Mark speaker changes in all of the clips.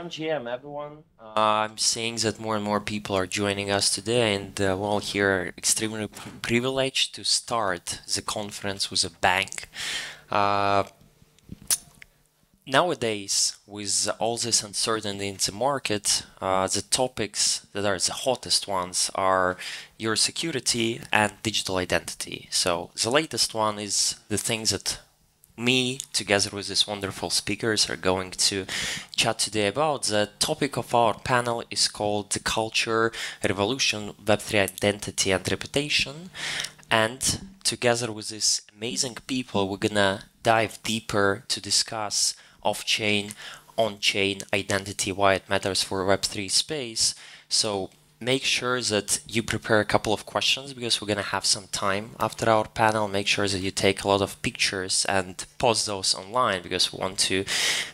Speaker 1: GM, GM, everyone. I'm seeing that more and more people are joining us today, and well, here extremely privileged to start the conference with a bang. Uh, Nowadays, with all this uncertainty in the market, the topics that are the hottest ones are your security and digital identity. So the latest one is the things that me, together with these wonderful speakers, are going to chat today about. The topic of our panel is called The Culture, Revolution, Web3 Identity and Reputation. And together with these amazing people, we're gonna dive deeper to discuss off-chain, on-chain identity, why it matters for Web3 space. So make sure that you prepare a couple of questions because we're going to have some time after our panel. Make sure that you take a lot of pictures and post those online because we want to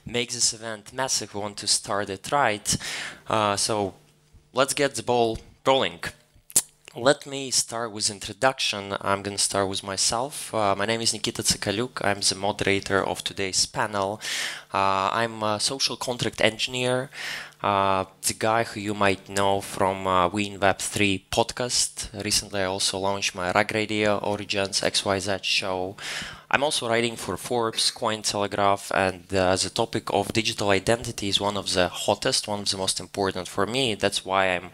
Speaker 1: make this event massive. We want to start it right. So let's get the ball rolling. Let me start with introduction. I'm going to start with myself. My name is Nikita. I'm the moderator of today's panel. I'm a social contract engineer, the guy who you might know from We in Web3 podcast. Recently, I also launched my Rag Radio Origins XYZ show. I'm also writing for Forbes, Cointelegraph, and the topic of digital identity is one of the hottest, one of the most important for me. That's why I'm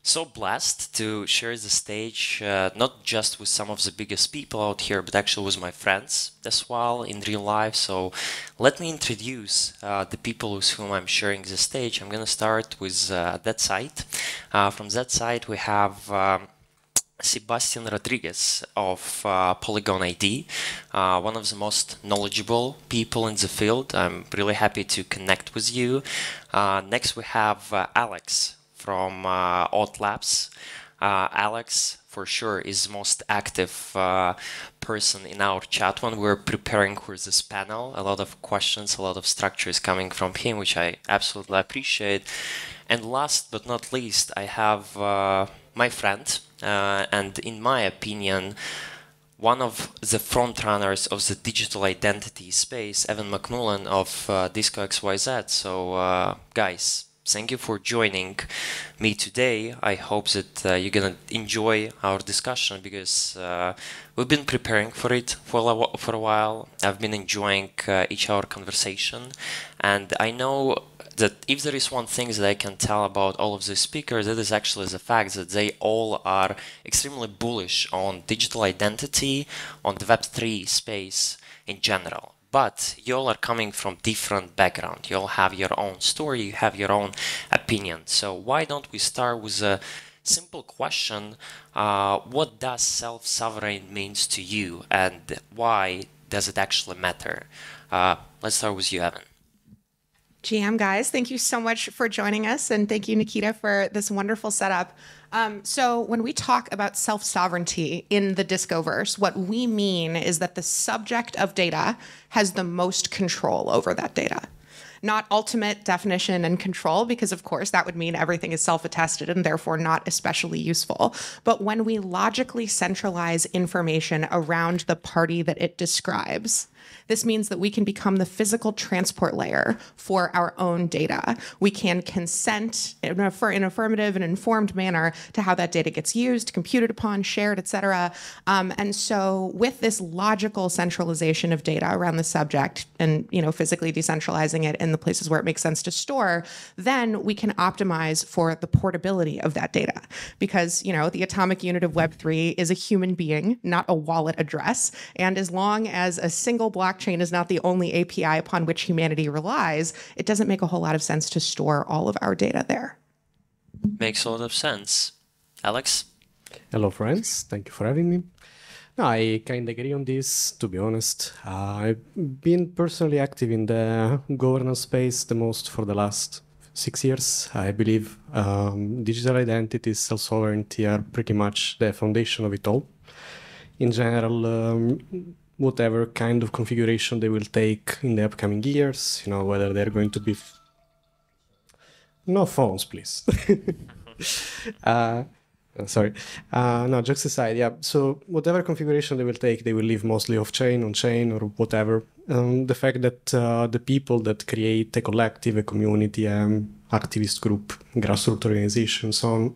Speaker 1: so blessed to share the stage, not just with some of the biggest people out here, but actually with my friends as well in real life. So let me introduce the people with whom I'm sharing the stage. I'm going to start with that side. From that side, we have Sebastian Rodriguez of Polygon ID, one of the most knowledgeable people in the field. I'm really happy to connect with you. Next, we have Alex from Odd Labs. Alex, for sure, is the most active person in our chat when we're preparing for this panel. A lot of questions, a lot of structure is coming from him, which I absolutely appreciate. And last but not least, I have my friend, and in my opinion, one of the frontrunners of the digital identity space, Evin McMullen of Disco XYZ. So, guys, thank you for joining me today. I hope that you're going to enjoy our discussion because we've been preparing for it for a while. I've been enjoying each hour conversation. And I know that if there is one thing that I can tell about all of the speakers, it is actually the fact that they all are extremely bullish on digital identity, on the Web3 space in general. But you all are coming from different background. You all have your own story, you have your own opinion. So why don't we start with a simple question? What does self-sovereign means to you and why does it actually matter? Let's start with you, Evin.
Speaker 2: GM guys, thank you so much for joining us, and thank you, Nikita, for this wonderful setup. So when we talk about self-sovereignty in the Discoverse, what we mean is that the subject of data has the most control over that data. Not ultimate definition and control, because of course that would mean everything is self-attested and therefore not especially useful. But when we logically centralize information around the party that it describes, this means that we can become the physical transport layer for our own data. We can consent in an affirmative and informed manner to how that data gets used, computed upon, shared, etc. And so with this logical centralization of data around the subject and physically decentralizing it in the places where it makes sense to store, then we can optimize for the portability of that data. Because the atomic unit of Web3 is a human being, not a wallet address. And as long as a single blockchain is not the only API upon which humanity relies, it doesn't make a whole lot of sense to store all of our data there.
Speaker 1: Makes a lot of sense. Alex?
Speaker 3: Hello, friends. Thank you for having me. No, I kind of agree on this, to be honest. I've been personally active in the governance space the most for the last 6 years. I believe digital identity, self-sovereignty are pretty much the foundation of it all. In general, whatever kind of configuration they will take in the upcoming years, whether they're going to be... No phones, please. Sorry. No, jokes aside, yeah. So whatever configuration they will take, they will leave mostly off-chain, on-chain, or whatever. the fact that the people that create a collective, a community, activist group, grassroots organization, so on,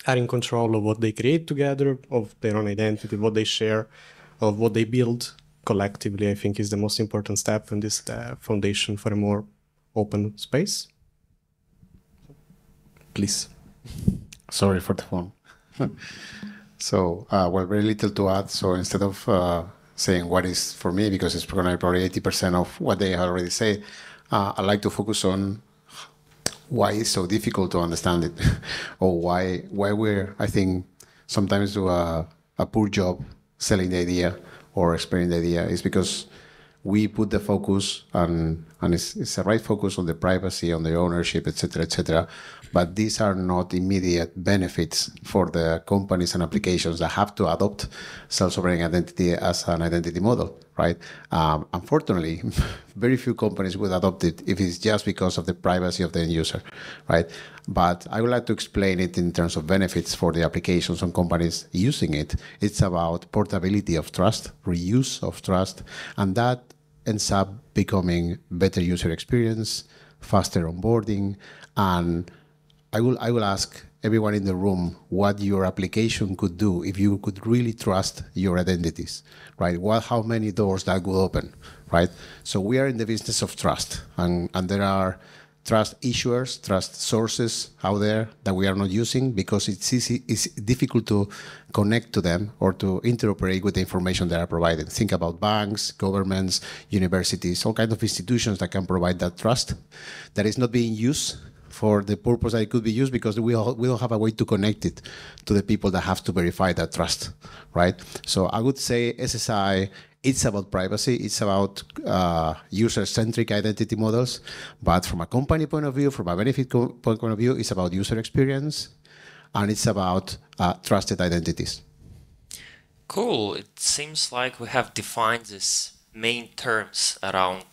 Speaker 3: are in control of what they create together, of their own identity, what they share, of what they build collectively, I think is the most important step, and is the foundation for a more open space. Please.
Speaker 4: Sorry for the phone. So, well, very little to add. So instead of saying what is for me, because it's probably 80% of what they already say, I'd like to focus on why it's so difficult to understand it, or why we're, I think, sometimes do a poor job selling the idea or explaining the idea. Is because we put the focus on, and it's a right focus on the privacy, on the ownership, etc., but these are not immediate benefits for the companies and applications that have to adopt self-sovereign identity as an identity model, right? Unfortunately, very few companies would adopt it if it's just because of the privacy of the end user, right? But I would like to explain it in terms of benefits for the applications and companies using it. It's about portability of trust, reuse of trust, and that ends up becoming better user experience, faster onboarding, and I will ask everyone in the room what your application could do if you could really trust your identities, right? How many doors that would open, right? So we are in the business of trust, and there are trust issuers, trust sources out there that we are not using because it's difficult to connect to them or to interoperate with the information they are providing. Think about banks, governments, universities, all kinds of institutions that can provide that trust that is not being used for the purpose that it could be used, because we don't have a way to connect it to the people that have to verify that trust, right? So I would say SSI, it's about privacy, it's about user-centric identity models, but from a company point of view, from a benefit point of view, it's about user experience, and it's about trusted identities.
Speaker 1: Cool. It seems like we have defined these main terms around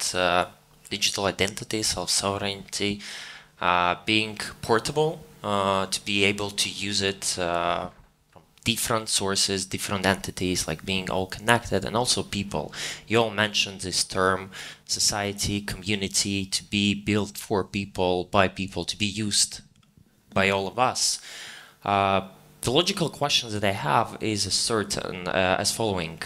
Speaker 1: digital identity, self-sovereignty, being portable, to be able to use it from different sources, different entities, like being all connected, and also people. You all mentioned this term, society, community, to be built for people, by people, to be used by all of us. The logical question that I have is as following.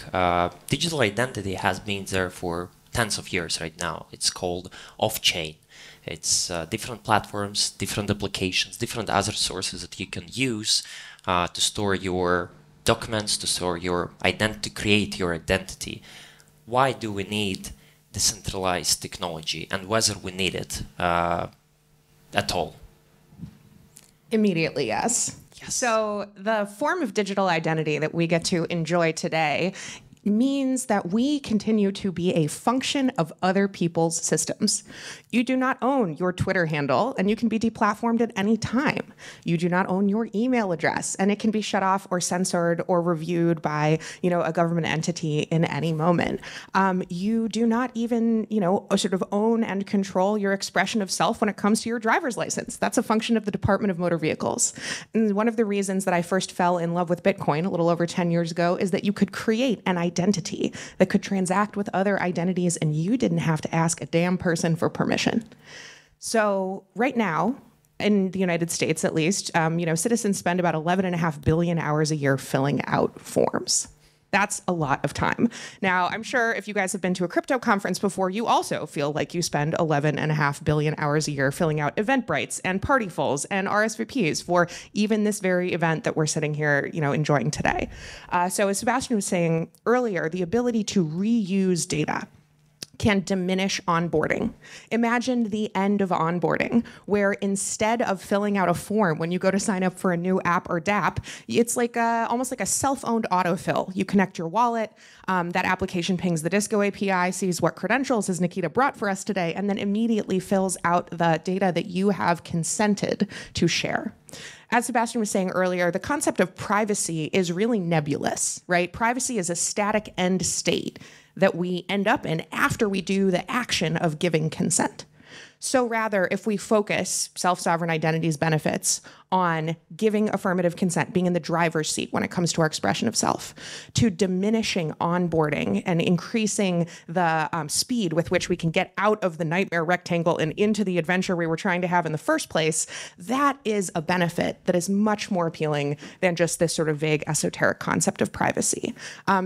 Speaker 1: Digital identity has been there for tens of years right now. It's called off-chain. It's different platforms, different applications, different other sources that you can use to store your documents, to store your identity, to create your identity. Why do we need decentralized technology, and whether we need it at all?
Speaker 2: Immediately, yes. So the form of digital identity that we get to enjoy today means that we continue to be a function of other people's systems. You do not own your Twitter handle, and you can be deplatformed at any time. You do not own your email address, and it can be shut off or censored or reviewed by, a government entity in any moment. You do not even, sort of own and control your expression of self when it comes to your driver's license. That's a function of the Department of Motor Vehicles. And one of the reasons that I first fell in love with Bitcoin a little over 10 years ago is that you could create an identity that could transact with other identities, and you didn't have to ask a damn person for permission. So right now, in the United States at least, citizens spend about 11.5 billion hours a year filling out forms. That's a lot of time. Now, I'm sure if you guys have been to a crypto conference before, you also feel like you spend 11.5 billion hours a year filling out Eventbrites and Partyfuls and RSVPs for even this very event that we're sitting here, enjoying today. So as Sebastian was saying earlier, the ability to reuse data can diminish onboarding. Imagine the end of onboarding, where instead of filling out a form when you go to sign up for a new app or dApp, it's like almost like a self-owned autofill. You connect your wallet, that application pings the Disco API, sees what credentials as Nikita brought for us today, and then immediately fills out the data that you have consented to share. As Sebastian was saying earlier, the concept of privacy is really nebulous, right? Privacy is a static end state that we end up in after we do the action of giving consent. So rather, if we focus self-sovereign identity's benefits on giving affirmative consent, being in the driver's seat when it comes to our expression of self, to diminishing onboarding and increasing the speed with which we can get out of the nightmare rectangle and into the adventure we were trying to have in the first place, that is a benefit that is much more appealing than just this sort of vague esoteric concept of privacy.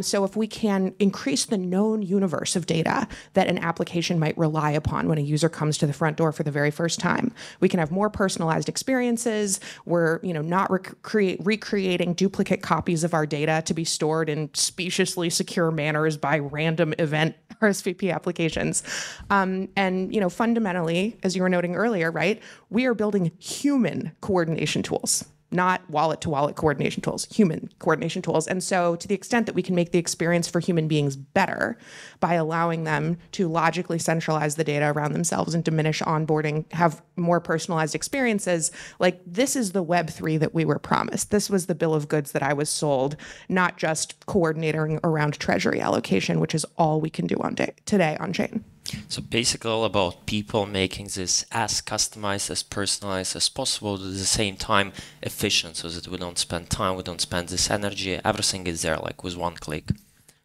Speaker 2: So if we can increase the known universe of data that an application might rely upon when a user comes to the front door for the very first time, we can have more personalized experiences. We're not recreating duplicate copies of our data to be stored in speciously secure manners by random event RSVP applications. And fundamentally, as you were noting earlier, right, we are building human coordination tools, not wallet-to-wallet coordination tools, human coordination tools. And so to the extent that we can make the experience for human beings better by allowing them to logically centralize the data around themselves and diminish onboarding, have more personalized experiences, like this is the Web3 that we were promised. This was the bill of goods that I was sold, not just coordinating around treasury allocation, which is all we can do today on chain.
Speaker 1: So basically all about people making this as customized, as personalized as possible, but at the same time efficient, so that we don't spend time, we don't spend this energy, everything is there like with one click.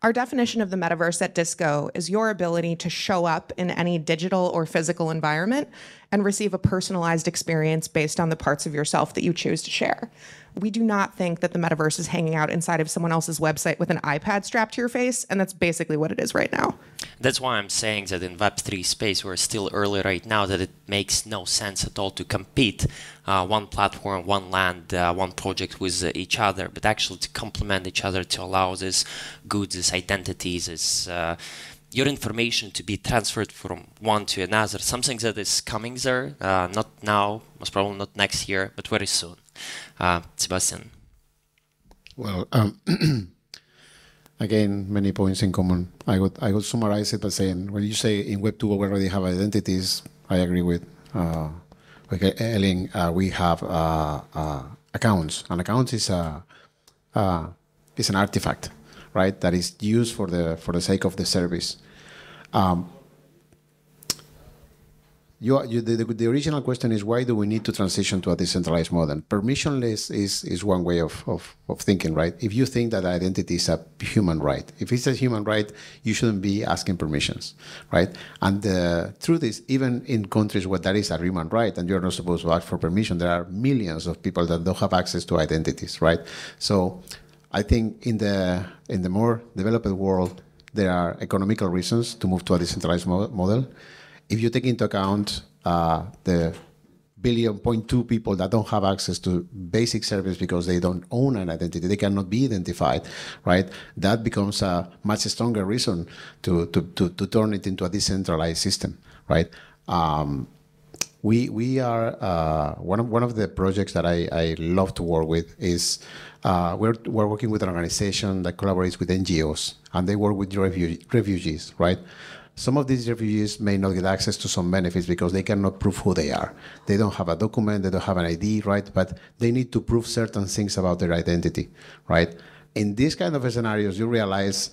Speaker 2: Our definition of the metaverse at Disco is your ability to show up in any digital or physical environment and receive a personalized experience based on the parts of yourself that you choose to share. We do not think that the metaverse is hanging out inside of someone else's website with an iPad strapped to your face, and that's basically what it is right now.
Speaker 1: That's why I'm saying that in Web3 space, we're still early right now, that it makes no sense at all to compete one platform, one land, one project with each other, but actually to complement each other, to allow this goods, this identities, this your information to be transferred from one to another, something that is coming there, not now, most probably not next year, but very soon. Sebastian.
Speaker 4: Well, again, many points in common. I would summarize it by saying, when you say in Web2 we already have identities, I agree with Elin. We have accounts. An account is an artifact, right? That is used for the sake of the service. The original question is, why do we need to transition to a decentralized model? Permissionless is one way of thinking, right? If you think that identity is a human right, if it's a human right, you shouldn't be asking permissions, right? And the truth is, even in countries where that is a human right and you're not supposed to ask for permission, there are millions of people that don't have access to identities, right? So I think in the more developed world, there are economical reasons to move to a decentralized model. If you take into account the 1.2 billion people that don't have access to basic service because they don't own an identity, they cannot be identified, right? That becomes a much stronger reason to turn it into a decentralized system, right? We are one of the projects that I love to work with is we're working with an organization that collaborates with NGOs, and they work with refugees, right? Some of these refugees may not get access to some benefits because they cannot prove who they are. They don't have a document, they don't have an ID, right? But they need to prove certain things about their identity, right? In these kind of scenarios, you realize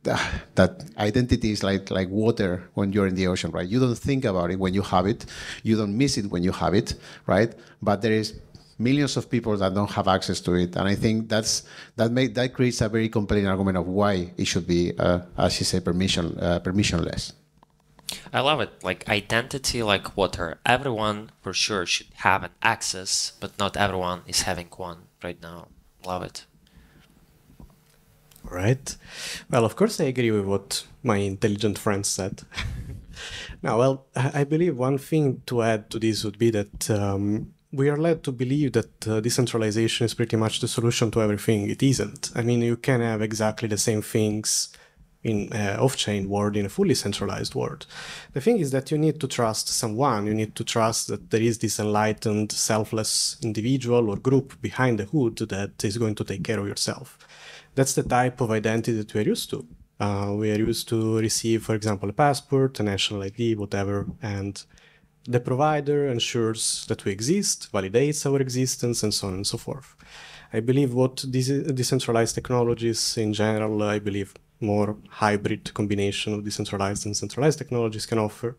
Speaker 4: that identity is like water when you're in the ocean, right? You don't think about it when you have it. You don't miss it when you have it, right? But there is millions of people that don't have access to it, and I think that creates a very compelling argument of why it should be, as you say, permissionless.
Speaker 1: I love it. Like identity, like water. Everyone for sure should have an access, but not everyone is having one right now. Love it.
Speaker 3: All right. Well, of course, I agree with what my intelligent friend said. Now, well, I believe one thing to add to this would be that we are led to believe that decentralization is pretty much the solution to everything. It isn't. I mean, you can have exactly the same things in off-chain world, in a fully centralized world. The thing is that you need to trust someone. You need to trust that there is this enlightened, selfless individual or group behind the hood that is going to take care of yourself. That's the type of identity that we're used to. We are used to receive, for example, a passport, a national ID, whatever, and the provider ensures that we exist, validates our existence, and so on and so forth. I believe what these decentralized technologies in general, I believe more hybrid combination of decentralized and centralized technologies can offer,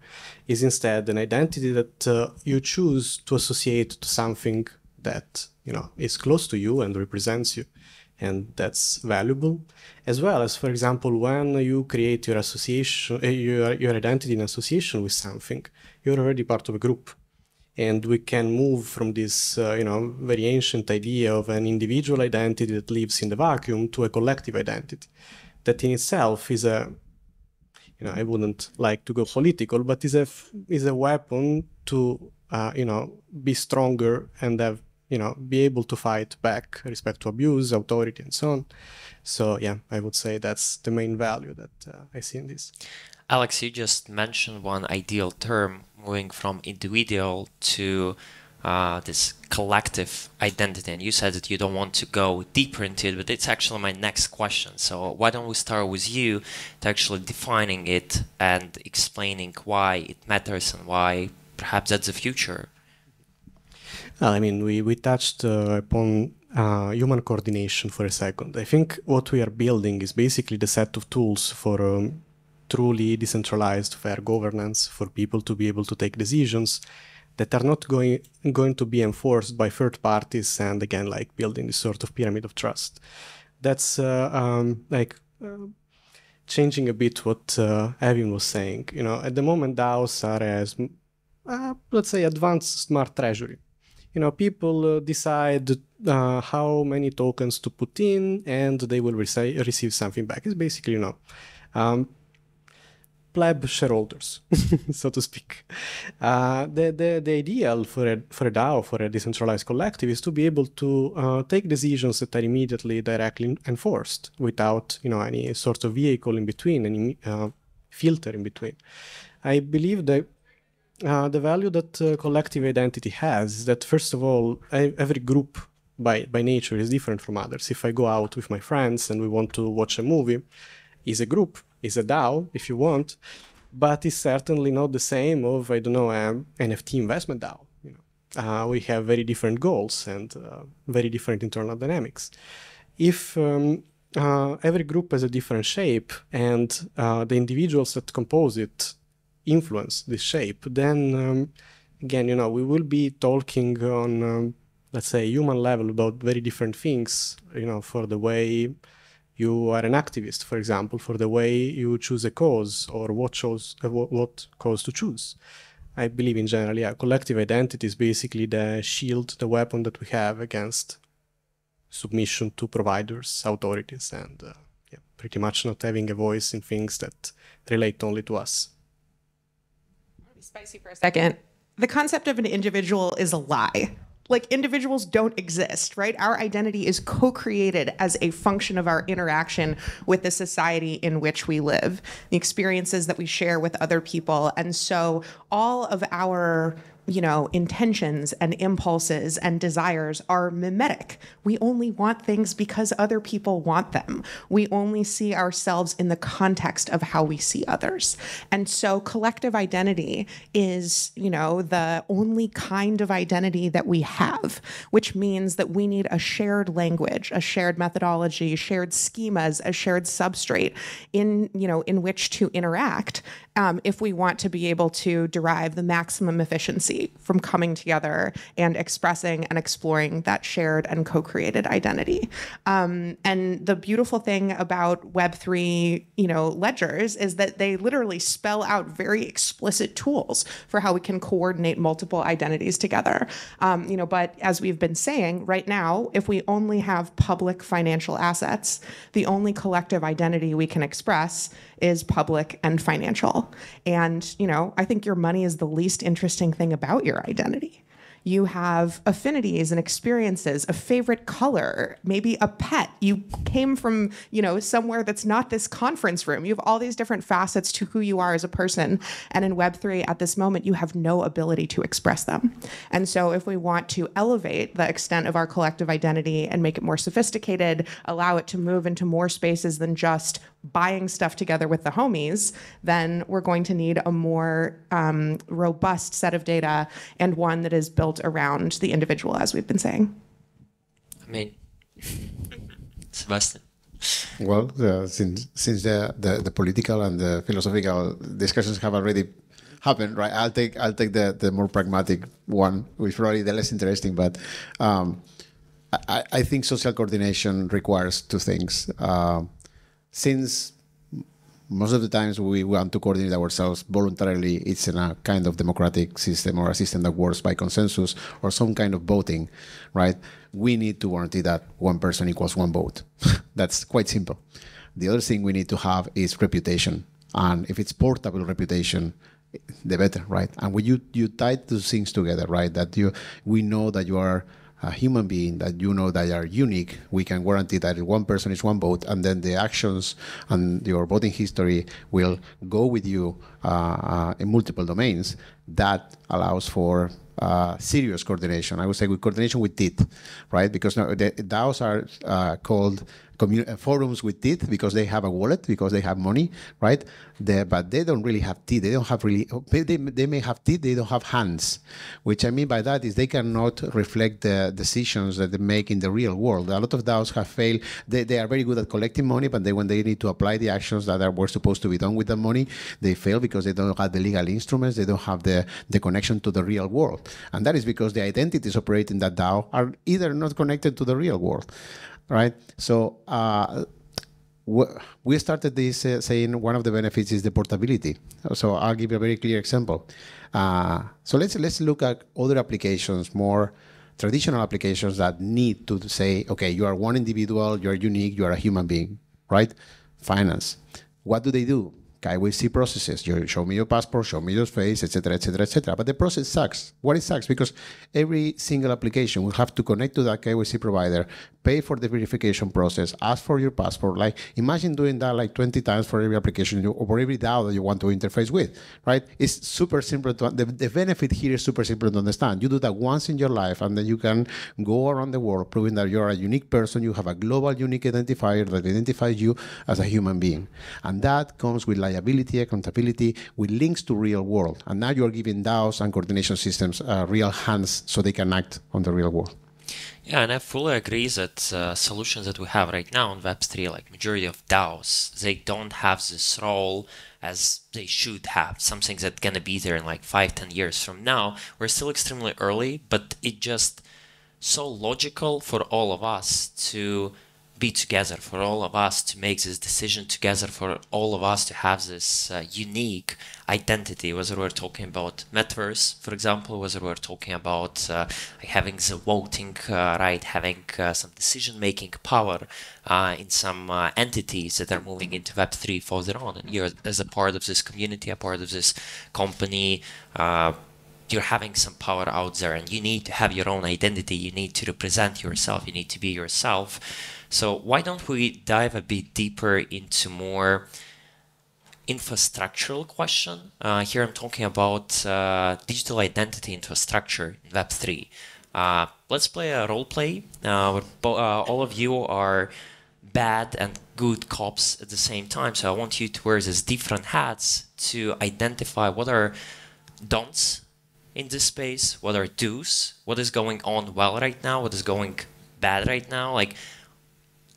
Speaker 3: is instead an identity that you choose to associate to something that is close to you and represents you, and that's valuable. As well as, for example, when you create your association, your identity in association with something, you're already part of a group. And we can move from this, very ancient idea of an individual identity that lives in the vacuum to a collective identity. That in itself is I wouldn't like to go political, but is a weapon to, be stronger and have, be able to fight back respect to abuse, authority, and so on. So yeah, I would say that's the main value that I see in this.
Speaker 1: Alex, you just mentioned one ideal term, moving from individual to this collective identity. And you said that you don't want to go deeper into it, but it's actually my next question. So why don't we start with you to actually defining it and explaining why it matters and why perhaps that's the future?
Speaker 3: Well, I mean, we touched upon human coordination for a second. I think what we are building is basically the set of tools for truly decentralized fair governance, for people to be able to take decisions that are not going to be enforced by third parties, and again, like building this sort of pyramid of trust. That's changing a bit what Evin was saying. At the moment, DAOs are as, let's say, advanced smart treasury. People decide how many tokens to put in, and they will receive something back. It's basically, pleb shareholders, so to speak. The ideal for a DAO, for a decentralized collective, is to be able to take decisions that are immediately directly enforced without, any sort of vehicle in between, any filter in between. I believe that the value that collective identity has is that, first of all, every group by nature is different from others. If I go out with my friends and we want to watch a movie, is a group, is a DAO, if you want, but it's certainly not the same of, I don't know, NFT investment DAO. We have very different goals and very different internal dynamics. If every group has a different shape and the individuals that compose it influence this shape, then again, we will be talking on, let's say, human level about very different things, for the way you are an activist, for example, for the way you choose a cause or what cause to choose. I believe in general, yeah, collective identity is basically the shield, the weapon that we have against submission to providers, authorities, and pretty much not having a voice in things that relate only to us.
Speaker 2: I'll be spicy for a second. The concept of an individual is a lie. Like, individuals don't exist, right? Our identity is co-created as a function of our interaction with the society in which we live, the experiences that we share with other people. And so all of our intentions and impulses and desires are mimetic. We only want things because other people want them. We only see ourselves in the context of how we see others. And so collective identity is, the only kind of identity that we have, which means that we need a shared language, a shared methodology, shared schemas, a shared substrate in which to interact if we want to be able to derive the maximum efficiency from coming together and expressing and exploring that shared and co-created identity. And the beautiful thing about Web3, ledgers is that they literally spell out very explicit tools for how we can coordinate multiple identities together. But as we've been saying, right now, if we only have public financial assets, the only collective identity we can express is public and financial. And, I think your money is the least interesting thing about your identity. You have affinities and experiences, a favorite color, maybe a pet. You came from, somewhere that's not this conference room. You have all these different facets to who you are as a person. And in Web3, at this moment, you have no ability to express them. And so if we want to elevate the extent of our collective identity and make it more sophisticated, allow it to move into more spaces than just buying stuff together with the homies, then we're going to need a more robust set of data and one that is built around the individual, as we've been saying.
Speaker 1: I mean, Sebastian.
Speaker 4: Well, since the political and the philosophical discussions have already happened, right? I'll take the more pragmatic one, which probably the less interesting, but I think social coordination requires two things. Since most of the times we want to coordinate ourselves voluntarily, it's in a kind of democratic system or a system that works by consensus or some kind of voting, right? We need to guarantee that one person equals one vote. That's quite simple. The other thing we need to have is reputation. And if it's portable reputation, the better, right? And when you tie those things together, right? That we know that you are a human being, that you know that you are unique, we can guarantee that one person is one vote, and then the actions and your voting history will go with you in multiple domains. That allows for serious coordination. I would say with coordination with teeth, right? Because now the DAOs are called forums with teeth because they have a wallet, because they have money, right? But they don't really have teeth. They don't have really. They may have teeth. They don't have hands. Which I mean by that is they cannot reflect the decisions that they make in the real world. A lot of DAOs have failed. They are very good at collecting money, but when they need to apply the actions that were supposed to be done with the money, they fail because they don't have the legal instruments. They don't have the connection to the real world, and that is because the identities operating that DAO are either not connected to the real world. Right. So we started this saying one of the benefits is the portability. So I'll give you a very clear example. So let's look at other applications, more traditional applications that need to say, okay, you are one individual, you are unique, you are a human being, right? Finance. What do? KYC processes. You show me your passport, show me your face, etc., etc., etc. But the process sucks. Why it sucks? Because every single application will have to connect to that KYC provider, pay for the verification process, ask for your passport. Like, imagine doing that like 20 times for every application or for every DAO that you want to interface with, right? It's super simple. The benefit here is super simple to understand. You do that once in your life, and then you can go around the world proving that you're a unique person. You have a global unique identifier that identifies you as a human being. And that comes with liability, accountability, with links to real world. And now you're giving DAOs and coordination systems real hands so they can act on the real world.
Speaker 1: Yeah, and I fully agree that solutions that we have right now in Web3, like majority of DAOs, they don't have this role as they should have. Something that's going to be there in like 5-10 years from now. We're still extremely early, but it just so logical for all of us to be together, for all of us to make this decision together, for all of us to have this unique identity, whether we're talking about metaverse, for example, whether we're talking about having the voting right, having some decision-making power in some entities that are moving into Web3 further on. And you're, as a part of this community, a part of this company, you're having some power out there, and you need to have your own identity. You need to represent yourself. You need to be yourself. So why don't we dive a bit deeper into more infrastructural question? Here I'm talking about digital identity infrastructure in Web3. Let's play a role play. All of you are bad and good cops at the same time. So I want you to wear these different hats to identify what are don'ts in this space, what are do's, what is going on well right now, what is going bad right now. Like,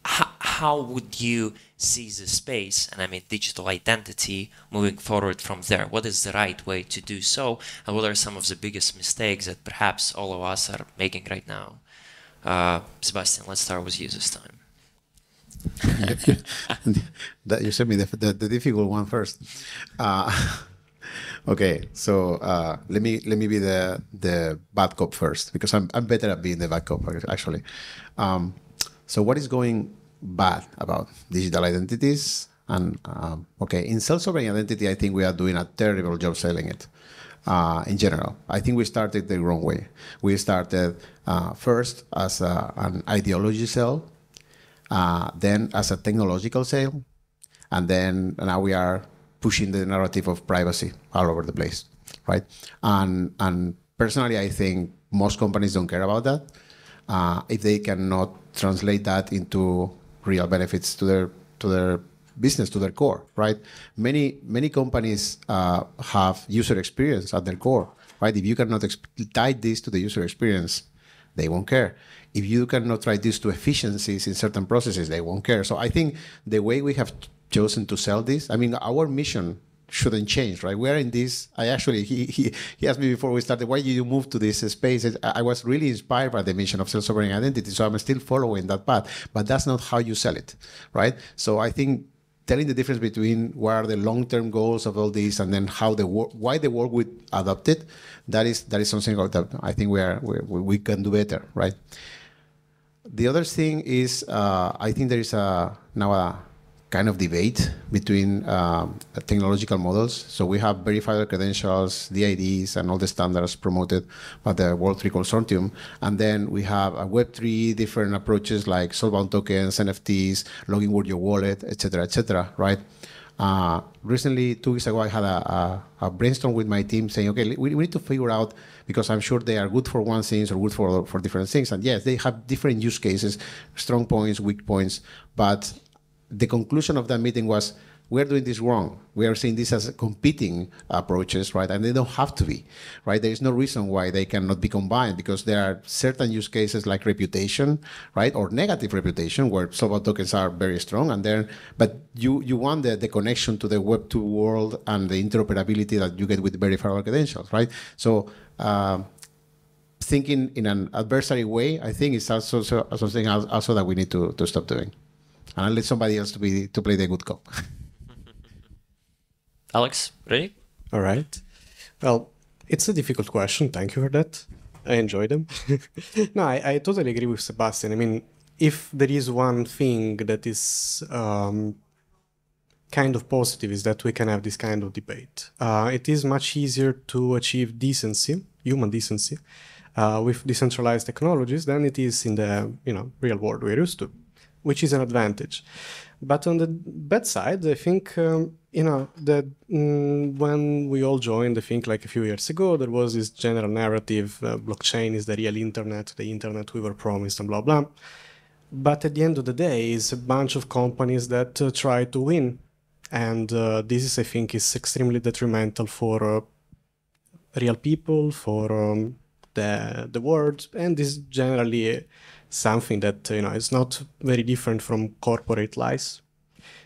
Speaker 1: how would you see the space, and I mean digital identity, moving forward from there? What is the right way to do so, and what are some of the biggest mistakes that perhaps all of us are making right now? Sebastian, let's start with you this time.
Speaker 4: You sent me the difficult one first. Okay, so let me be the bad cop first, because I'm better at being the bad cop actually. So what is going bad about digital identities? And okay, in self-sovereign identity, I think we are doing a terrible job selling it. In general, I think we started the wrong way. We started first as an ideology sale, then as a technological sale, and then now we are pushing the narrative of privacy all over the place, right? And personally, I think most companies don't care about that. If they cannot translate that into real benefits to their business, to their core, right? Many companies have user experience at their core, right? If you cannot tie this to the user experience, they won't care. If you cannot try this to efficiencies in certain processes, they won't care. So I think the way we have chosen to sell this, I mean, our mission shouldn't change, right? We're in this. I actually, he asked me before we started, why did you move to this space? I was really inspired by the mission of self-sovereign identity, so I'm still following that path. But that's not how you sell it, right? So I think telling the difference between what are the long-term goals of all this and then how why the world would adopt it, that is something that I think we can do better, right? The other thing is, I think there is now a kind of debate between technological models. So we have verified credentials, DIDs, and all the standards promoted by the Web3 Consortium. And then we have a Web3 different approaches like soulbound tokens, NFTs, logging with your wallet, et cetera, right? Recently, 2 weeks ago, I had a brainstorm with my team saying, okay, we need to figure out, because I'm sure they are good for one thing or good for different things. And yes, they have different use cases, strong points, weak points, but the conclusion of that meeting was, we're doing this wrong. We are seeing this as competing approaches, right? And they don't have to be, right? There is no reason why they cannot be combined, because there are certain use cases like reputation, right? Or negative reputation, where software tokens are very strong. And then, but you want the connection to the Web2 world and the interoperability that you get with verifiable credentials, right? So thinking in an adversary way, I think is also something also that we need to stop doing. And I'll let somebody else to play the good cop.
Speaker 1: Alex, ready?
Speaker 3: All right. Well, it's a difficult question. Thank you for that. I enjoy them. No, I totally agree with Sebastian. I mean, if there is one thing that is kind of positive, is that we can have this kind of debate. It is much easier to achieve decency, human decency, with decentralized technologies than it is in the real world we're used to, which is an advantage. But on the bad side, I think, that when we all joined, I think like a few years ago, there was this general narrative, blockchain is the real internet, the internet we were promised, and blah, blah. But at the end of the day, it's a bunch of companies that try to win. And this is, I think, is extremely detrimental for real people, for the world, and is generally something that is not very different from corporate lies.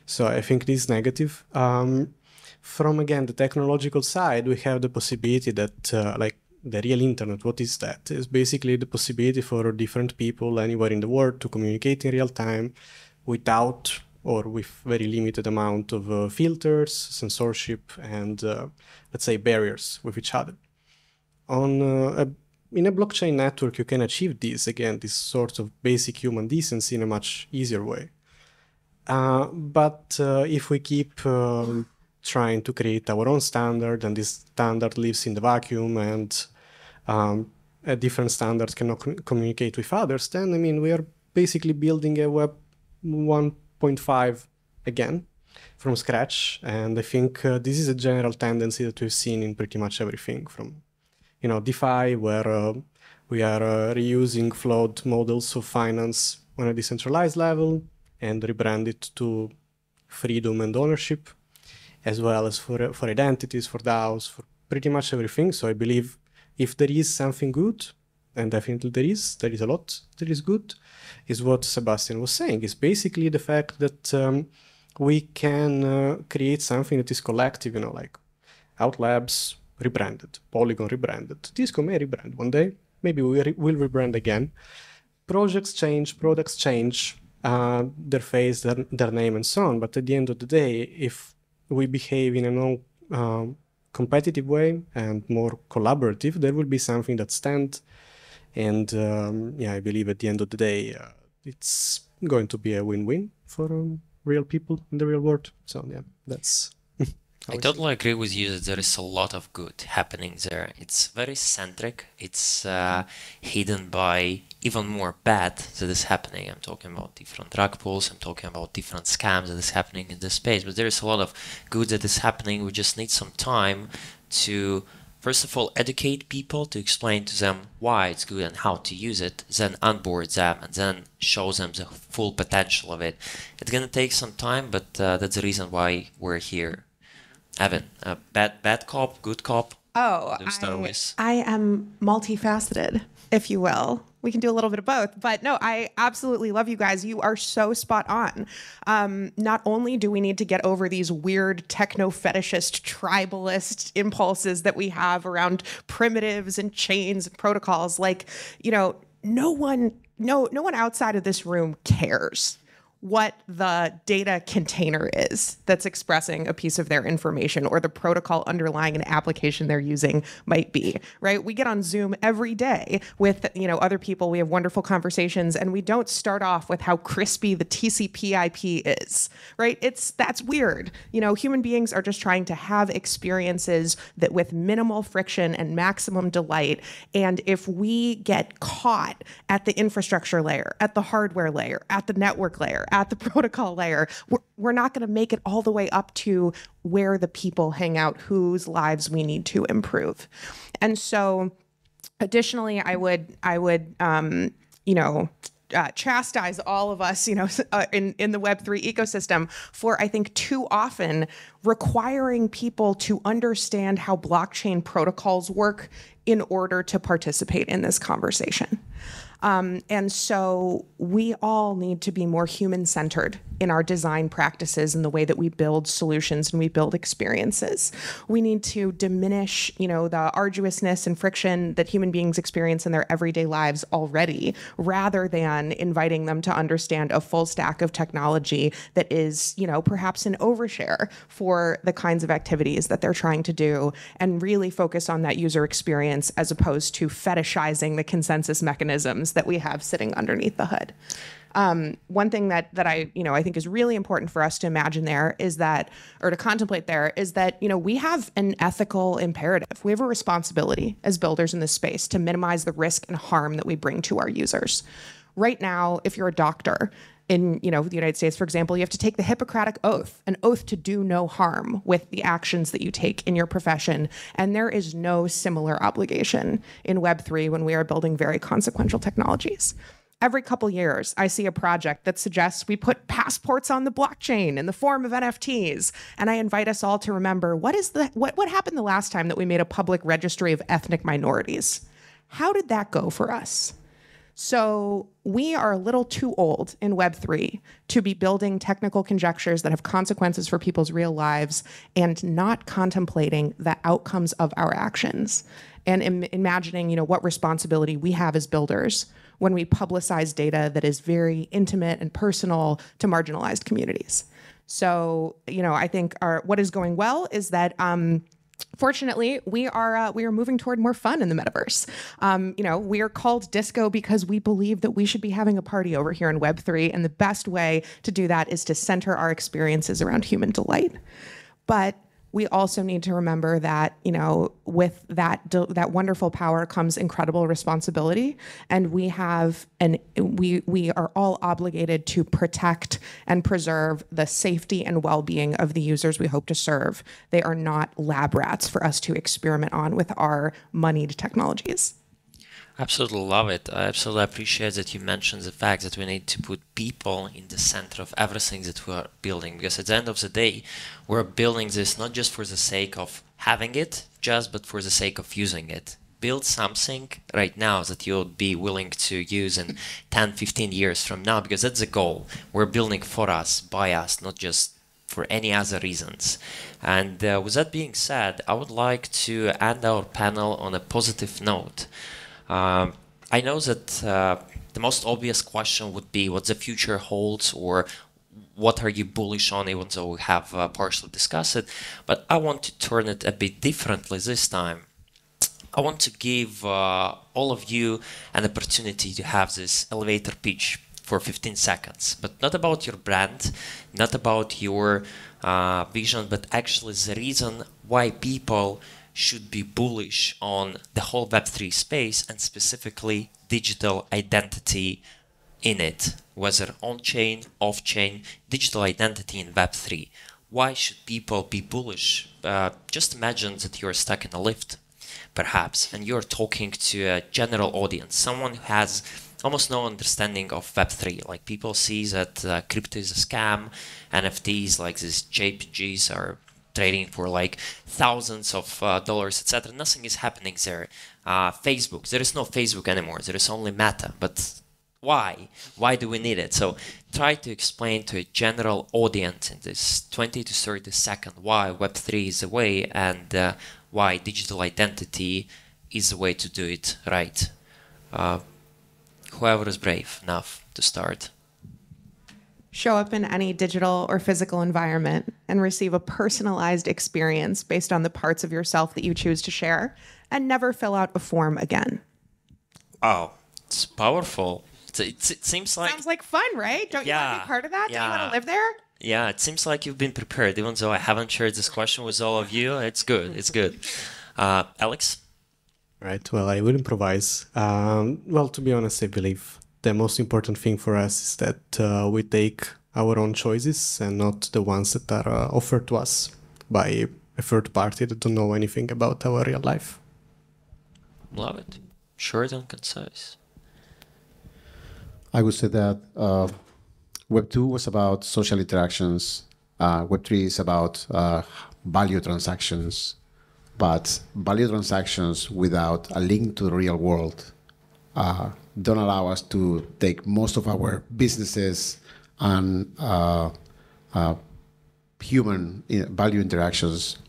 Speaker 3: So I think this is negative. From again the technological side, we have the possibility that like the real internet, what is that? It's basically the possibility for different people anywhere in the world to communicate in real time without or with very limited amount of filters, censorship, and let's say barriers with each other. In a blockchain network, you can achieve this, again, this sort of basic human decency in a much easier way. But if we keep trying to create our own standard, and this standard lives in the vacuum, and a different standard cannot communicate with others, then, I mean, we are basically building a Web 1.5 again from scratch. And I think this is a general tendency that we've seen in pretty much everything from DeFi, where we are reusing flawed models of finance on a decentralized level and rebrand it to freedom and ownership, as well as for identities, for DAOs, for pretty much everything. So I believe if there is something good, and definitely there is a lot that is good, is what Sebastian was saying. It's basically the fact that we can create something that is collective, like Outlabs rebranded, Polygon rebranded, Disco may rebrand one day, maybe we will rebrand again. Projects change, products change, their face, their name, and so on. But at the end of the day, if we behave in a non-competitive way and more collaborative, there will be something that stands. And I believe at the end of the day, it's going to be a win-win for real people in the real world. So yeah, that's...
Speaker 1: I totally agree with you that there is a lot of good happening there. It's very centric. It's hidden by even more bad that is happening. I'm talking about different rug pulls. I'm talking about different scams that is happening in this space. But there is a lot of good that is happening. We just need some time to, first of all, educate people, to explain to them why it's good and how to use it, then onboard them, and then show them the full potential of it. It's going to take some time, but that's the reason why we're here. Evin, bad cop, good cop?
Speaker 2: Oh, I am multifaceted, if you will. We can do a little bit of both. But no, I absolutely love you guys. You are so spot on. Not only do we need to get over these weird techno-fetishist, tribalist impulses that we have around primitives and chains and protocols, like, you know, no one outside of this room cares what the data container is that's expressing a piece of their information or the protocol underlying an application they're using might be, right? We get on Zoom every day with, you know, other people. We have wonderful conversations, and we don't start off with how crispy the TCP/IP is, right? That's weird. You know, human beings are just trying to have experiences that with minimal friction and maximum delight. And if we get caught at the infrastructure layer, at the hardware layer, at the network layer, at the protocol layer, we're not going to make it all the way up to where the people hang out, whose lives we need to improve. And so additionally, I would you know, chastise all of us, you know, in the Web3 ecosystem for, I think, too often requiring people to understand how blockchain protocols work in order to participate in this conversation. And so we all need to be more human-centered in our design practices and the way that we build solutions and we build experiences. We need to diminish, you know, the arduousness and friction that human beings experience in their everyday lives already, rather than inviting them to understand a full stack of technology that is, you know, perhaps an overshare for the kinds of activities that they're trying to do, and really focus on that user experience as opposed to fetishizing the consensus mechanisms that we have sitting underneath the hood. One thing that I think is really important for us to imagine there is that, or to contemplate there, is that, you know, we have an ethical imperative. We have a responsibility as builders in this space to minimize the risk and harm that we bring to our users. Right now, if you're a doctor in, you know, the United States, for example, you have to take the Hippocratic Oath, an oath to do no harm with the actions that you take in your profession. And there is no similar obligation in Web3 when we are building very consequential technologies. Every couple years, I see a project that suggests we put passports on the blockchain in the form of NFTs. And I invite us all to remember, what happened the last time that we made a public registry of ethnic minorities? How did that go for us? So we are a little too old in Web3 to be building technical conjectures that have consequences for people's real lives and not contemplating the outcomes of our actions and imagining, you know, what responsibility we have as builders when we publicize data that is very intimate and personal to marginalized communities. So, you know, I think what is going well is that fortunately, we are moving toward more fun in the metaverse. You know, we are called Disco because we believe that we should be having a party over here in Web3, and the best way to do that is to center our experiences around human delight. But we also need to remember that, you know, with that wonderful power comes incredible responsibility, and we are all obligated to protect and preserve the safety and well-being of the users we hope to serve. They are not lab rats for us to experiment on with our moneyed technologies.
Speaker 1: Absolutely love it. I absolutely appreciate that you mentioned the fact that we need to put people in the center of everything that we are building, because at the end of the day, we're building this not just for the sake of having it, but for the sake of using it. Build something right now that you'll be willing to use in 10, 15 years from now, because that's the goal. We're building for us, by us, not just for any other reasons. And with that being said, I would like to end our panel on a positive note. I know that the most obvious question would be what the future holds, or what are you bullish on, even though we have partially discussed it. But I want to turn it a bit differently this time. I want to give all of you an opportunity to have this elevator pitch for 15 seconds, but not about your brand, not about your vision, but actually the reason why people should be bullish on the whole Web3 space, and specifically digital identity in it, whether on-chain, off-chain, digital identity in Web3. Why should people be bullish? Just imagine that you're stuck in a lift, perhaps, and you're talking to a general audience, someone who has almost no understanding of Web3. Like, people see that crypto is a scam, NFTs like these JPGs are trading for like thousands of dollars, etc. Nothing is happening there. Facebook, there is no Facebook anymore. There is only Meta. But why? Why do we need it? So try to explain to a general audience in this 20 to 30 seconds why Web3 is the way and why digital identity is the way to do it right. Whoever is brave enough to start.
Speaker 2: Show up in any digital or physical environment and receive a personalized experience based on the parts of yourself that you choose to share, and never fill out a form again.
Speaker 1: Wow, it's powerful. It seems like...
Speaker 2: Sounds like fun, right? Don't you want to be part of that?
Speaker 1: Yeah.
Speaker 2: Don't you want to live there?
Speaker 1: Yeah, it seems like you've been prepared, even though I haven't shared this question with all of you. It's good, it's good. Alex?
Speaker 3: Right, well, I will improvise. Well, to be honest, I believe the most important thing for us is that we take our own choices and not the ones that are offered to us by a third party that don't know anything about our real life.
Speaker 1: Love it. Short and concise.
Speaker 4: I would say that Web 2 was about social interactions. Web 3 is about value transactions. But value transactions without a link to the real world don't allow us to take most of our businesses and human value interactions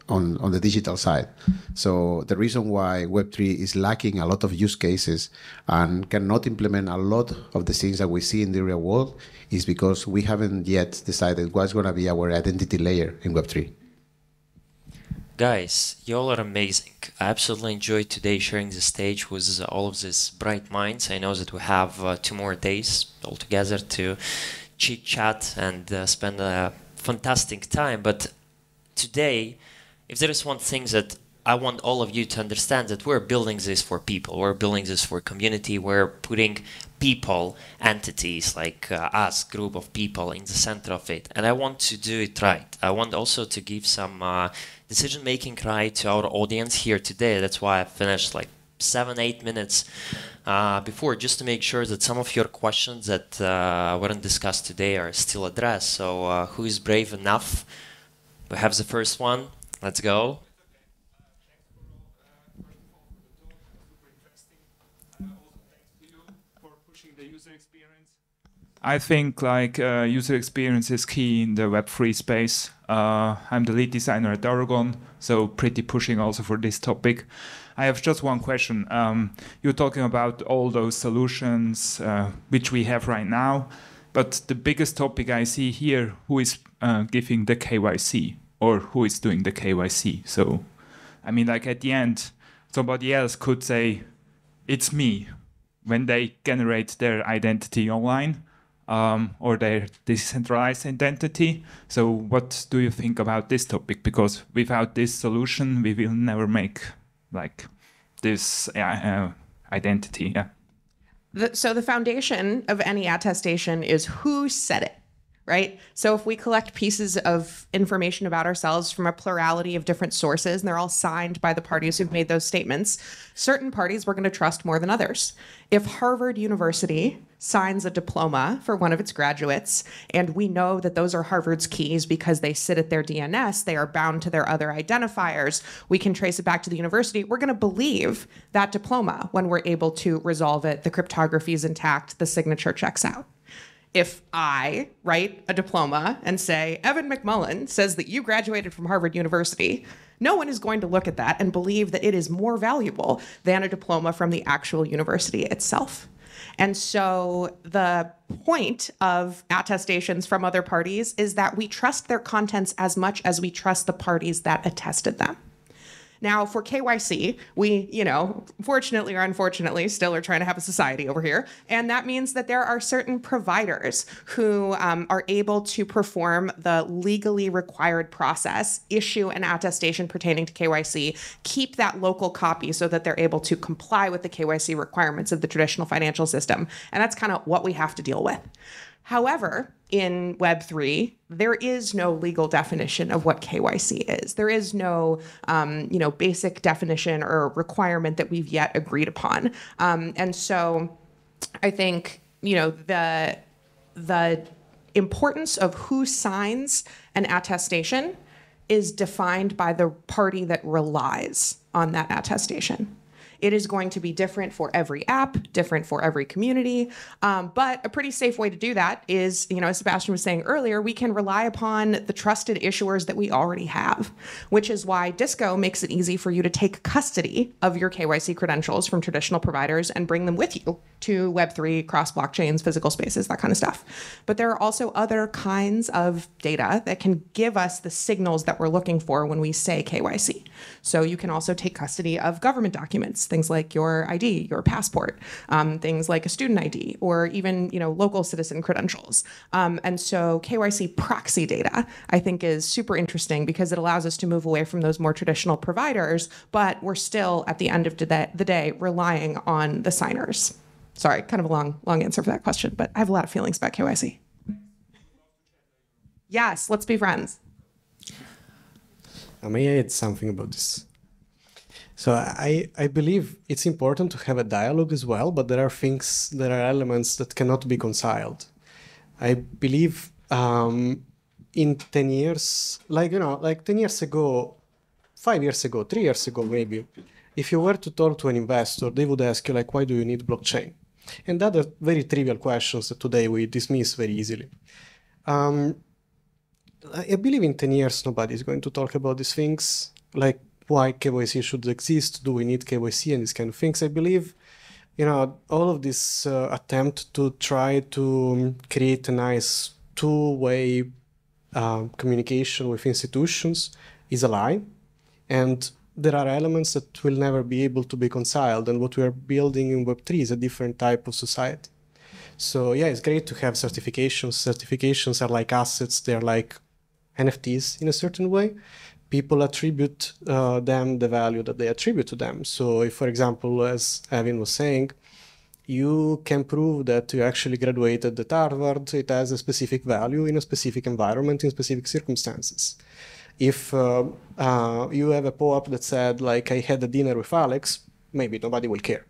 Speaker 4: on the digital side. So the reason why Web3 is lacking a lot of use cases and cannot implement a lot of the things that we see in the real world is because we haven't yet decided what's going to be our identity layer in Web3.
Speaker 1: Guys, y'all are amazing. I absolutely enjoyed today sharing the stage with all of these bright minds. I know that we have 2 more days altogether to chit-chat and spend a fantastic time. But today, if there is one thing that I want all of you to understand, that we're building this for people. We're building this for community. We're putting people, entities like us, group of people in the center of it. And I want to do it right. I want also to give some decision-making right to our audience here today. That's why I finished like 7-8 minutes before, just to make sure that some of your questions that weren't discussed today are still addressed. So who is brave enough? We have the first one. Let's go.
Speaker 5: I think like user experience is key in the Web3 space. I'm the lead designer at Aragon, so pretty pushing also for this topic. I have just one question. You're talking about all those solutions which we have right now, but the biggest topic I see here, who is giving the KYC or who is doing the KYC? So, I mean, like at the end, somebody else could say, it's me, when they generate their identity online. Or their decentralized identity. So what do you think about this topic? Because without this solution, we will never make like this identity. Yeah.
Speaker 2: So the foundation of any attestation is who said it, right? So if we collect pieces of information about ourselves from a plurality of different sources, and they're all signed by the parties who've made those statements, certain parties we're going to trust more than others. If Harvard University signs a diploma for one of its graduates, and we know that those are Harvard's keys because they sit at their DNS, they are bound to their other identifiers, we can trace it back to the university, we're going to believe that diploma when we're able to resolve it, the cryptography is intact, the signature checks out. If I write a diploma and say, Evin McMullen says that you graduated from Harvard University, no one is going to look at that and believe that it is more valuable than a diploma from the actual university itself. And so the point of attestations from other parties is that we trust their contents as much as we trust the parties that attested them. Now, for KYC, we, fortunately or unfortunately, still are trying to have a society over here. And that means that there are certain providers who are able to perform the legally required process, issue an attestation pertaining to KYC, keep that local copy so that they're able to comply with the KYC requirements of the traditional financial system. And that's kind of what we have to deal with. However, in Web3, there is no legal definition of what KYC is. There is no, basic definition or requirement that we've yet agreed upon. And so I think, the importance of who signs an attestation is defined by the party that relies on that attestation. It is going to be different for every app, different for every community. But a pretty safe way to do that is, as Sebastian was saying earlier, we can rely upon the trusted issuers that we already have, which is why Disco makes it easy for you to take custody of your KYC credentials from traditional providers and bring them with you to Web3, cross blockchains, physical spaces, that kind of stuff. But there are also other kinds of data that can give us the signals that we're looking for when we say KYC. So you can also take custody of government documents, things like your ID, your passport, things like a student ID, or even local citizen credentials. And so KYC proxy data, I think, is super interesting because it allows us to move away from those more traditional providers, but we're still, at the end of the day, relying on the signers. Sorry, kind of a long answer for that question, but I have a lot of feelings about KYC. Yes, let's be friends.
Speaker 3: May I add something about this? So I believe it's important to have a dialogue as well, but there are elements that cannot be reconciled. I believe in 10 years, like 10 years ago, 5 years ago, 3 years ago, maybe, if you were to talk to an investor, they would ask you, why do you need blockchain? And other very trivial questions that today we dismiss very easily. I believe in 10 years, nobody is going to talk about these things, like why KYC should exist, do we need KYC, and these kind of things. I believe, all of this attempt to try to create a nice two-way communication with institutions is a lie. And there are elements that will never be able to be reconciled. And what we are building in Web3 is a different type of society. So yeah, it's great to have certifications. Certifications are like assets. They're like NFTs in a certain way. People attribute them the value that they attribute to them. So if, for example, as Evin was saying, you can prove that you actually graduated at Harvard, it has a specific value in a specific environment, in specific circumstances. If you have a POAP that said, I had a dinner with Alex, maybe nobody will care.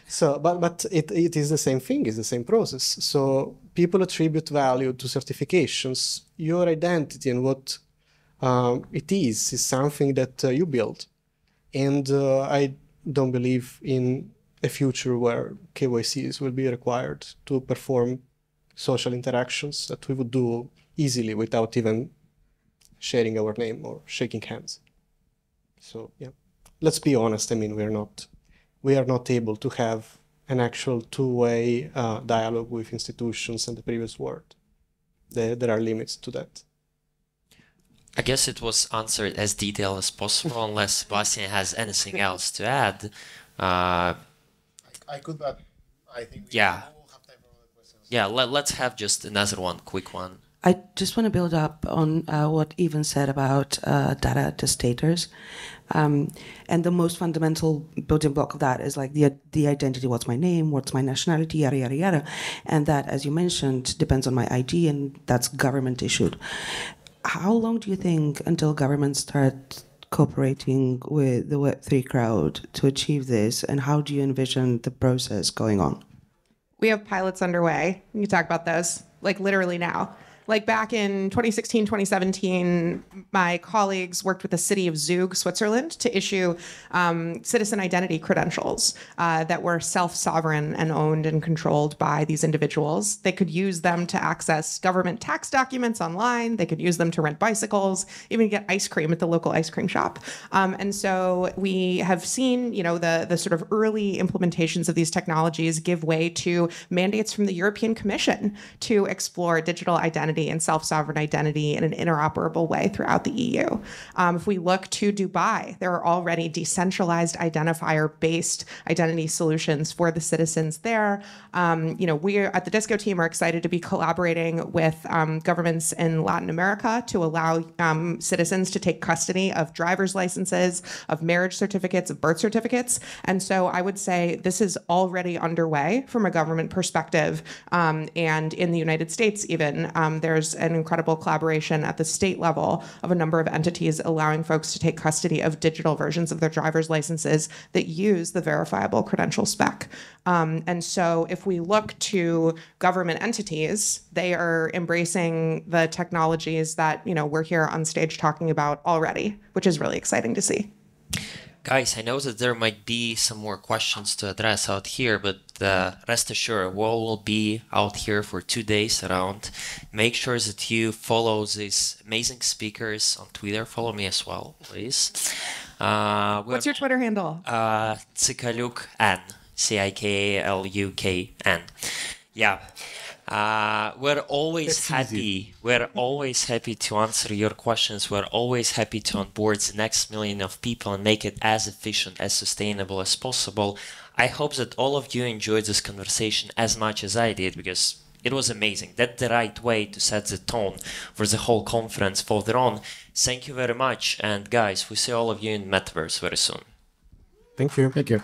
Speaker 3: So, but it is the same thing, it's the same process. So people attribute value to certifications. Your identity and what it is something that you build. And I don't believe in a future where KYCs will be required to perform social interactions that we would do easily without even sharing our name or shaking hands. So yeah, let's be honest. I mean, we are not able to have an actual two-way dialogue with institutions in the previous world. There are limits to that.
Speaker 1: I guess it was answered as detailed as possible, unless Sebastian has anything else to add.
Speaker 4: I could, but I think we
Speaker 1: Yeah.
Speaker 4: all have time for other questions.
Speaker 1: Yeah, let's have just another one, quick one.
Speaker 6: I just want to build up on what Evin said about data testators. And the most fundamental building block of that is the identity, what's my name, what's my nationality, yada, yada, yada. And that, as you mentioned, depends on my ID, and that's government issued. How long do you think until governments start cooperating with the Web3 crowd to achieve this? And how do you envision the process going on?
Speaker 2: We have pilots underway. We can talk about those, literally now. Back in 2016, 2017, my colleagues worked with the city of Zug, Switzerland, to issue citizen identity credentials that were self-sovereign and owned and controlled by these individuals. They could use them to access government tax documents online. They could use them to rent bicycles, even get ice cream at the local ice cream shop. And so we have seen, the sort of early implementations of these technologies give way to mandates from the European Commission to explore digital identity and self-sovereign identity in an interoperable way throughout the EU. If we look to Dubai, there are already decentralized identifier-based identity solutions for the citizens there. We at the Disco team are excited to be collaborating with governments in Latin America to allow citizens to take custody of driver's licenses, of marriage certificates, of birth certificates. And so I would say this is already underway from a government perspective. And in the United States, even, There's an incredible collaboration at the state level of a number of entities allowing folks to take custody of digital versions of their driver's licenses that use the verifiable credential spec. And so if we look to government entities, they are embracing the technologies that we're here on stage talking about already, which is really exciting to see.
Speaker 1: Guys, I know that there might be some more questions to address out here, but rest assured, we all will be out here for 2 days around. Make sure that you follow these amazing speakers on Twitter. Follow me as well, please.
Speaker 2: What's your Twitter handle?
Speaker 1: Cikalukn, Cikalukn. Yeah. We're always happy. We're always happy to answer your questions. We're always happy to onboard the next million of people and make it as efficient, as sustainable as possible. I hope that all of you enjoyed this conversation as much as I did, because it was amazing. That's the right way to set the tone for the whole conference further on. Thank you very much. And guys, we see all of you in Metaverse very soon.
Speaker 3: Thank you.
Speaker 4: Thank you.